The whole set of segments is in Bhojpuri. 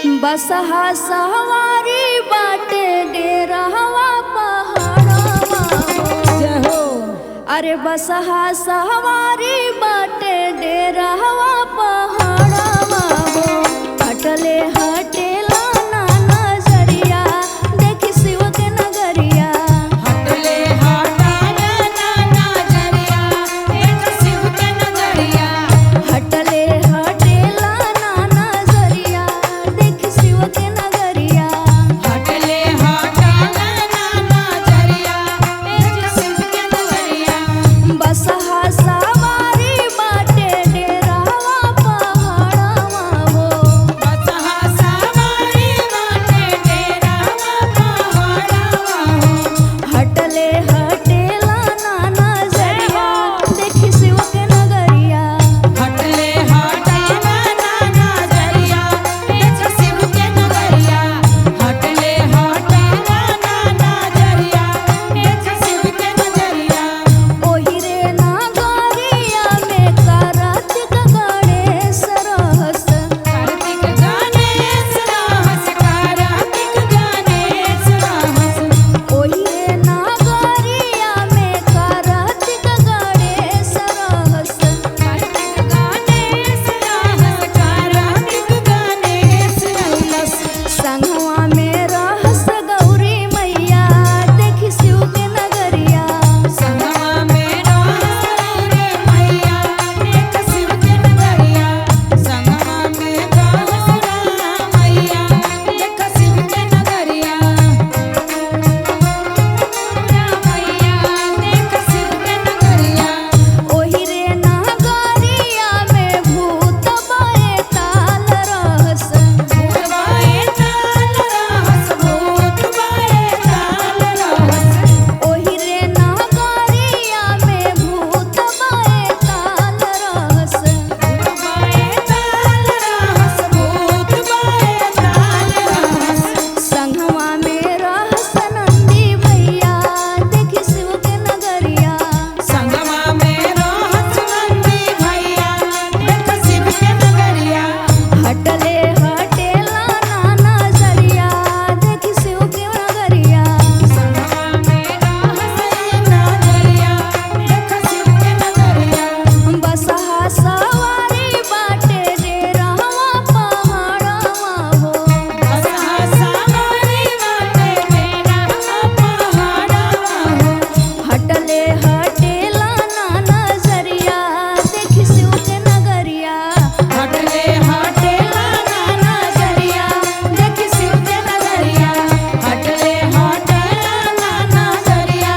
बसहा सवारी बाटे डेरावा पहाड़वा हो। अरे बसहा सवारी बाटे डेरावा पहाड़वा हो। हटले हटेला ना नजरिया देखी शिव के नगरिया। हटले हटाना ना नजरिया देख शिव के नगरिया। हटले हटेला ना नजरिया देखी शिव के नगरिया। हटले हटाना ना नजरिया देख शिव के नगरिया। बसहा सवारी बाटे डेरावा पहाड़वा हो। बसहा सवारी बाटे डेरावा पहाड़वा हो। हटले हटेला ना नजरिया देखी शिव के नगरिया। हटले हटाना ना नजरिया देख शिव के नगरिया। हटले हटाना ना नजरिया देख शिव के नगरिया। ओही रे नगरिया में कार्तिक गणेश रहस। कार्तिक गणेश रहस कार्तिक गणेश रहस। ओही रे नगरिया में कार्तिक गणेश रहस। कार्तिक गणेश रहस कार्तिक गणेश रहस। संगवा में रहस गौरी मैया देखी शिव के नगरिया। संगमा में रहस रे मैया देख शिव के नगरिया। संगमा में रहस मैया देख शिव के नगरिया। मैया देख शिव के नगरिया। ओही रे नगरिया में भूत बैताल रहस। भूत बैताल रहस भूत बैताल रहस। ओही रे नगरिया में भूत बैताल रहस। भूत बैताल रहस भूत बैताल रहस। संगवा में रहस नंदी भैया देखी शिव के नगरिया। संगमा में रहस नंदी भैया देख शिव के नगरिया। हटले हटेला ना नजरिया देखी शिव के नगरिया। संगमा में रहस नजरिया देख शिव के नगरिया। बसहा सवारी बाटे डेरावा पहाड़वा हो। बसहा सवारी बाटे डेरावा पहाड़वा हो। हटले हटेला ना नजरिया देखी शिव के नगरिया। हटले हटेला ना नजरिया देखी शिव के नगरिया। हटले हटेला ना नजरिया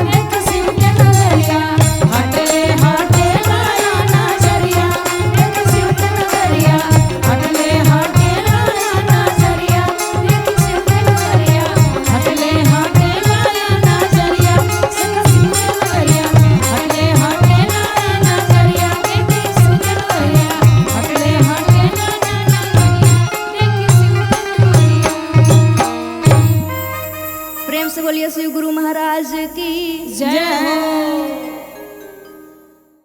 देख शिव के नगरिया। हटले हटेला ना नजरिया देख शिव के नगरिया। हटले हटेला ना नजरिया देख शिव के नगरिया। हटले हटेला ना नजरिया देख शिव के नगरिया। हटले हटेला ना नजरिया देख शिव के नगरिया। हटले हटेला ना नजरिया देख शिव के नगरिया। प्रेम से बोलिए शिव गुरु महाराज की जय हो।